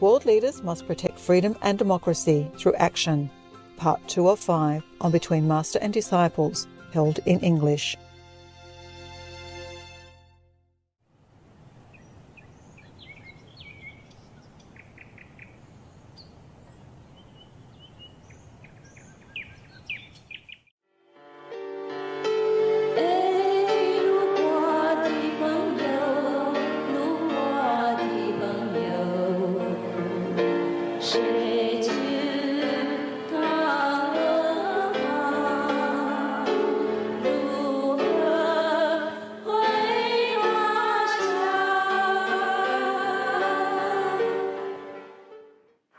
World leaders must protect freedom and democracy through action. Part 2 of 5 on Between Master and Disciples, held in English.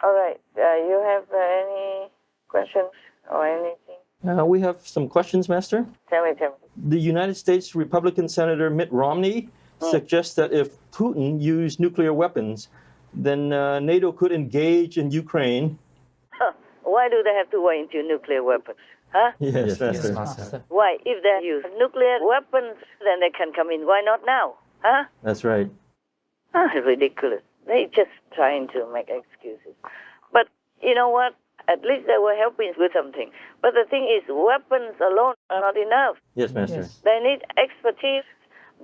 All right. You have any questions or anything? We have some questions, Master. Tell me. The United States Republican Senator Mitt Romney suggests that if Putin used nuclear weapons, then NATO could engage in Ukraine. Why do they have to go into nuclear weapons? Huh? Yes, Master. Master. Why? If they use nuclear weapons, then they can come in. Why not now? Huh? That's right. Ridiculous. They just trying to make excuses. But you know what? At least they were helping with something. But the thing is, weapons alone are not enough. Yes, Master. Yes. They need expertise.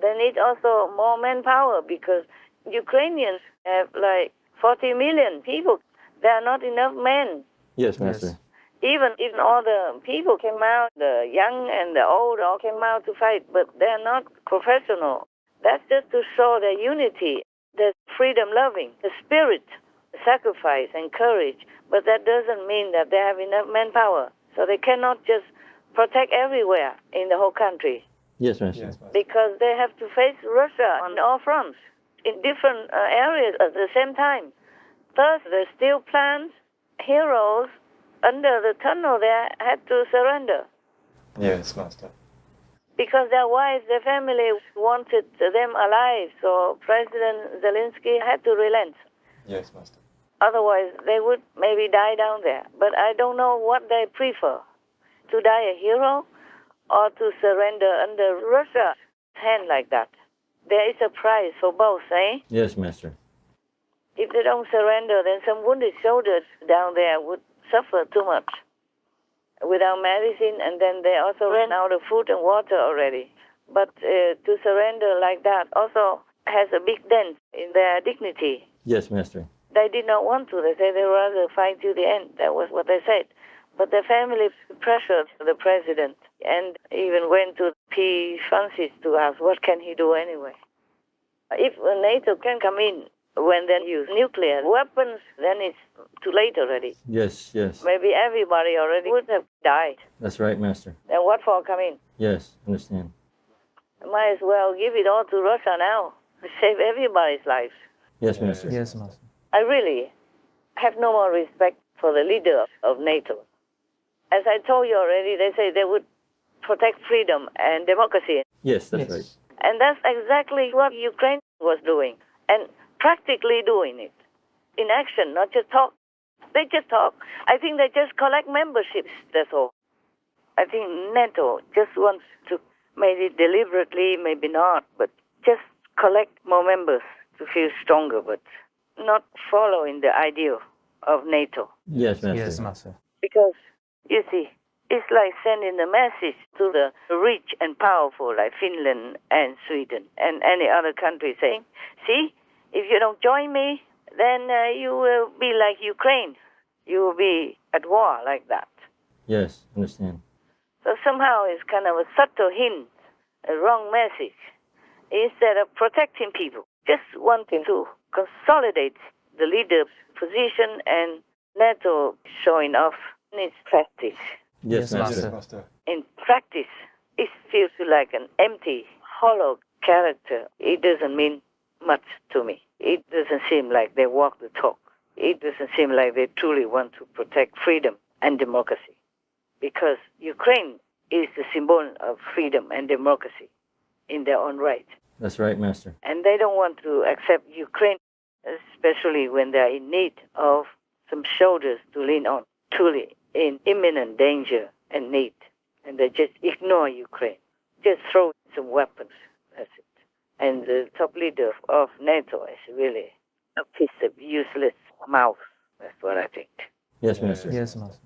They need also more manpower because Ukrainians have like 40 million people. There are not enough men. Yes, Master. Yes. Even all the people came out, the young and the old all came out to fight, but they're not professional. That's just to show their unity, the freedom-loving, the spirit, the sacrifice and courage. But that doesn't mean that they have enough manpower. So they cannot just protect everywhere in the whole country Yes, Master. because they have to face Russia on all fronts in different areas at the same time. Thus, the steel plants, heroes under the tunnel there had to surrender Yes, Master. because their wives, their family wanted them alive. So President Zelensky had to relent. Yes, Master. Otherwise, they would maybe die down there. But I don't know what they prefer, to die a hero or to surrender under Russia's hand like that. There is a price for both, eh? Yes, Master. If they don't surrender, then some wounded soldiers down there would suffer too much without medicine, and then they also ran out of food and water already. But to surrender like that also has a big dent in their dignity. Yes, Master. They did not want to. They said they'd rather fight to the end. That was what they said. But the family pressured the president and even went to P. Francis to ask, what can he do anyway? If NATO can come in when they use nuclear weapons, then it's too late already. Yes, yes. Maybe everybody already would have died. That's right, Master. Then what for come in? Yes, understand. Might as well give it all to Russia now. Save everybody's lives. Yes, Master. Yes, Master. I really have no more respect for the leader of NATO. As I told you already, they say they would protect freedom and democracy. Yes, that's Yes. right. And that's exactly what Ukraine was doing, and practically doing it. In action, not just talk. They just talk. I think they just collect memberships, that's all. I think NATO just wants to, maybe deliberately, maybe not, but just collect more members to feel stronger, but not following the ideal of NATO. Yes, Master. Yes, Master. Because, you see, it's like sending a message to the rich and powerful like Finland and Sweden and any other country saying, see, if you don't join me, then you will be like Ukraine. You will be at war like that. Yes, understand. So somehow it's kind of a subtle hint, a wrong message. Instead of protecting people, just wanting to consolidate the leader position and NATO showing off in its practice. Yes, Master. Master. In practice, it feels like an empty, hollow character. It doesn't mean much to me. It doesn't seem like they walk the talk. It doesn't seem like they truly want to protect freedom and democracy. Because Ukraine is the symbol of freedom and democracy in their own right. That's right, Master. And they don't want to accept Ukraine, especially when they're in need of some shoulders to lean on, truly in imminent danger and need. And they just ignore Ukraine, just throw some weapons. That's it. And the top leader of NATO is really a piece of useless mouth. That's what I think. Yes, Master. Yes, Master.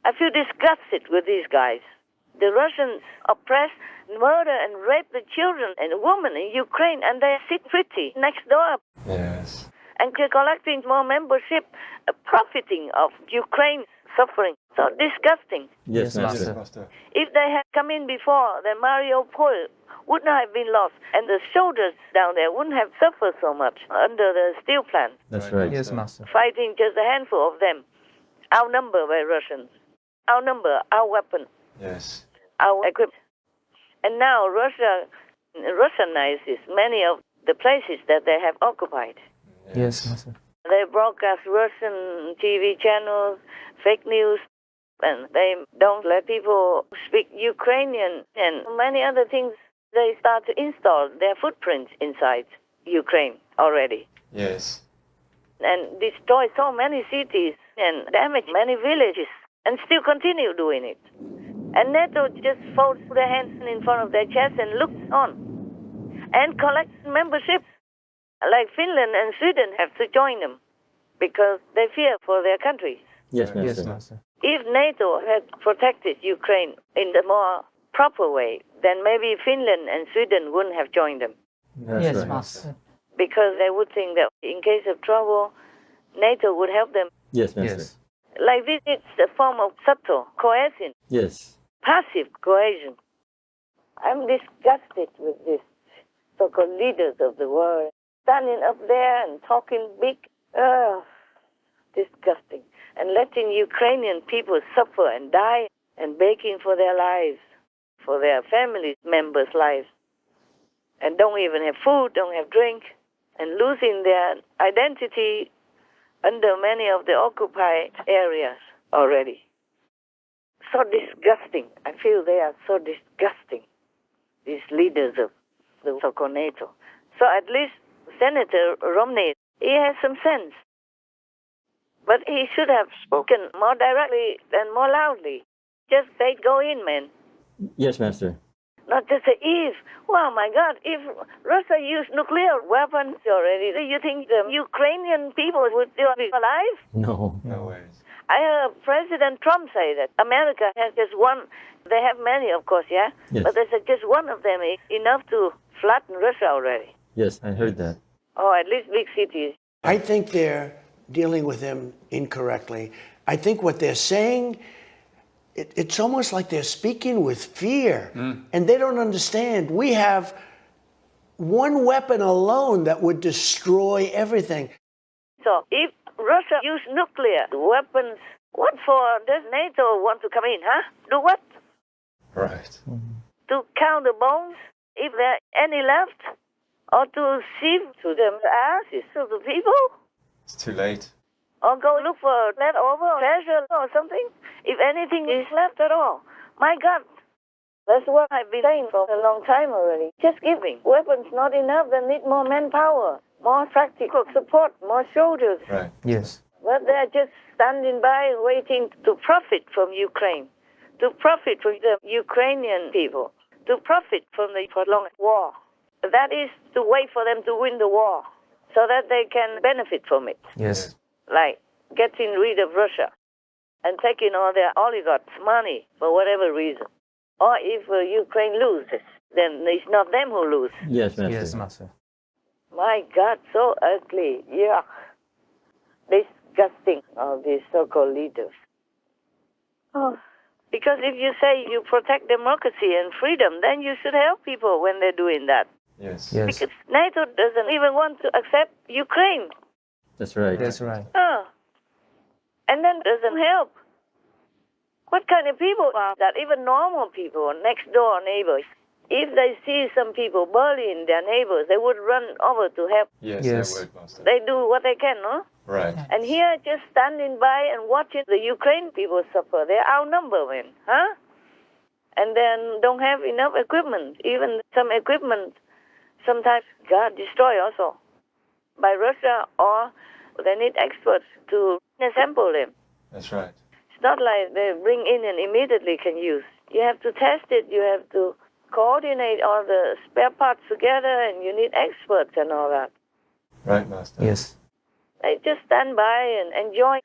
I feel disgusted with these guys. The Russians oppress, murder, and rape the children and women in Ukraine, and they sit pretty next door. Yes. And they're collecting more membership, profiting of Ukraine's suffering. So disgusting. Yes, Master. Yes, Master. If they had come in before, then Mariupol wouldn't have been lost, and the soldiers down there wouldn't have suffered so much under the steel plant, That's right. Yes, Master. fighting just a handful of them, outnumbered by Russians, outnumbered, outweaponed, Yes. out-equipped. And now Russia Russianizes many of the places that they have occupied. Yes, Master. They broadcast Russian TV channels, fake news, and they don't let people speak Ukrainian and many other things. They start to install their footprints inside Ukraine already Yes. and destroy so many cities and damage many villages and still continue doing it. And NATO just folds their hands in front of their chest and looks on and collects membership. Like Finland and Sweden have to join them because they fear for their countries. Yes, Master. Yes, Master. If NATO had protected Ukraine in the more proper way, then maybe Finland and Sweden wouldn't have joined them That's Yes, right. Master. because they would think that in case of trouble, NATO would help them. Yes, Master. Yes. Like this, it's a form of subtle coercion, Yes. passive coercion. I'm disgusted with these so-called leaders of the world standing up there and talking big. Disgusting. And letting Ukrainian people suffer and die and begging for their lives, for their family members' lives. And don't even have food, don't have drink, and losing their identity under many of the occupied areas already. So disgusting. I feel they are so disgusting, these leaders of the so-called NATO. So at least Senator Romney, he has some sense. But he should have spoken more directly and more loudly. Just say, go in, man. Yes, Master. Not just say, if. Wow, my God, if Russia used nuclear weapons already, do you think the Ukrainian people would still be alive? No. No ways. I heard President Trump say that America has just one. They have many, of course, yeah? Yes. But there's just one of them is enough to flatten Russia already. Yes, I heard that. Or at least big cities. I think they're dealing with him incorrectly. I think what they're saying, it's almost like they're speaking with fear, and they don't understand. We have one weapon alone that would destroy everything. So if Russia used nuclear weapons, what for does NATO want to come in, huh? Do what? Right. To count the bones, if there are any left? Or to sieve to them ashes of the people? It's too late. Or go look for leftover treasure or something? If anything is left at all. My God, that's what I've been saying for a long time already. Just giving weapons not enough, they need more manpower, more practical support, more soldiers. Right. Yes. But they're just standing by waiting to profit from Ukraine, to profit from the Ukrainian people, to profit from the prolonged war. That is to wait for them to win the war so that they can benefit from it. Yes. Like getting rid of Russia and taking all their oligarchs' money for whatever reason. Or if Ukraine loses, then it's not them who lose. Yes, Master. Yes, Master. My God, so ugly. Yuck. Disgusting, all these so-called leaders. Oh. Because if you say you protect democracy and freedom, then you should help people when they're doing that. Yes. Yes. Because NATO doesn't even want to accept Ukraine. That's right. That's right. Oh. And then doesn't help. What kind of people are that? Even normal people, next door neighbors. If they see some people bullying their neighbors, they would run over to help. Yes, Yes. I would, Master. They do what they can, no? Right. And here, just standing by and watching the Ukraine people suffer. They're outnumbered, man, huh? And then don't have enough equipment. Even some equipment sometimes got destroyed also by Russia, or they need experts to assemble them. That's right. It's not like they bring in and immediately can use. You have to test it. You have to coordinate all the spare parts together, and you need experts and all that. Right, Master. Yes. They just stand by and enjoy.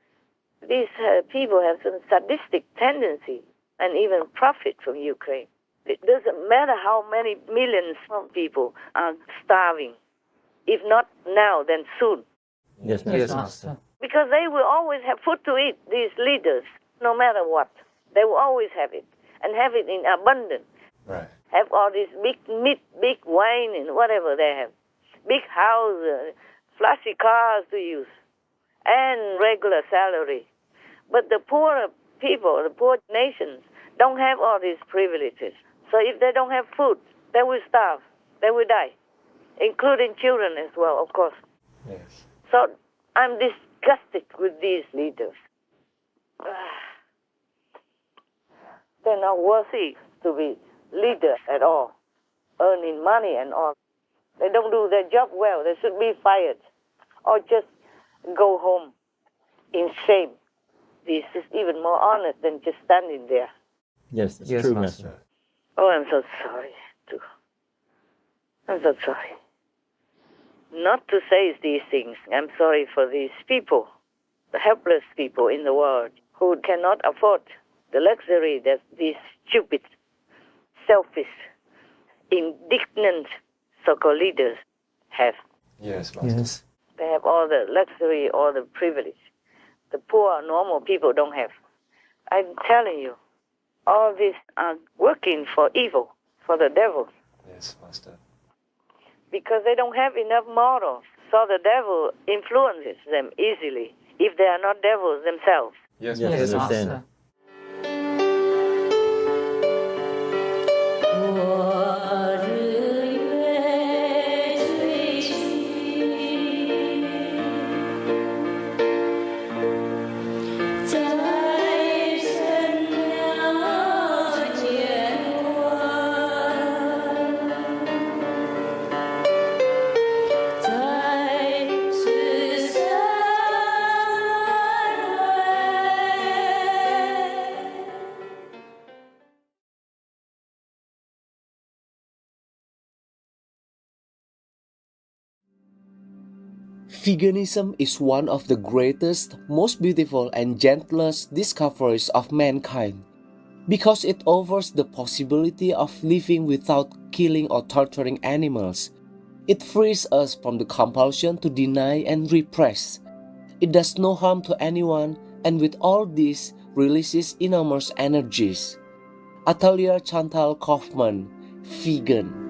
These people have some sadistic tendency and even profit from Ukraine. It doesn't matter how many millions of people are starving. If not now, then soon. Yes, Yes, Master. Because they will always have food to eat, these leaders, no matter what. They will always have it, and have it in abundance. Right. Have all this big meat, big wine, and whatever they have. Big house, flashy cars to use, and regular salary. But the poorer people, the poor nations, don't have all these privileges. So if they don't have food, they will starve. They will die, including children as well, of course. Yes. So I'm disgusted with these leaders. They're not worthy to be leaders at all, earning money and all. They don't do their job well. They should be fired or just go home in shame. This is even more honest than just standing there. Yes, it's Yes, true, Master. Master. Oh, I'm so sorry, too. I'm so sorry. Not to say these things. I'm sorry for these people, the helpless people in the world who cannot afford the luxury that these stupid, selfish, indignant so-called leaders have. Yes, Master. Yes. They have all the luxury, all the privilege. The poor, normal people don't have. I'm telling you, all these are working for evil, for the devil, Yes, Master. because they don't have enough morals. So the devil influences them easily if they are not devils themselves. Yes, Yes, Yes, I Master. understand. Master. 我日月追寻，在神了阶段，在十三位。Veganism is one of the greatest, most beautiful, and gentlest discoveries of mankind because it offers the possibility of living without killing or torturing animals. It frees us from the compulsion to deny and repress. It does no harm to anyone, and with all this, releases enormous energies. Atalia Chantal Kaufman, vegan.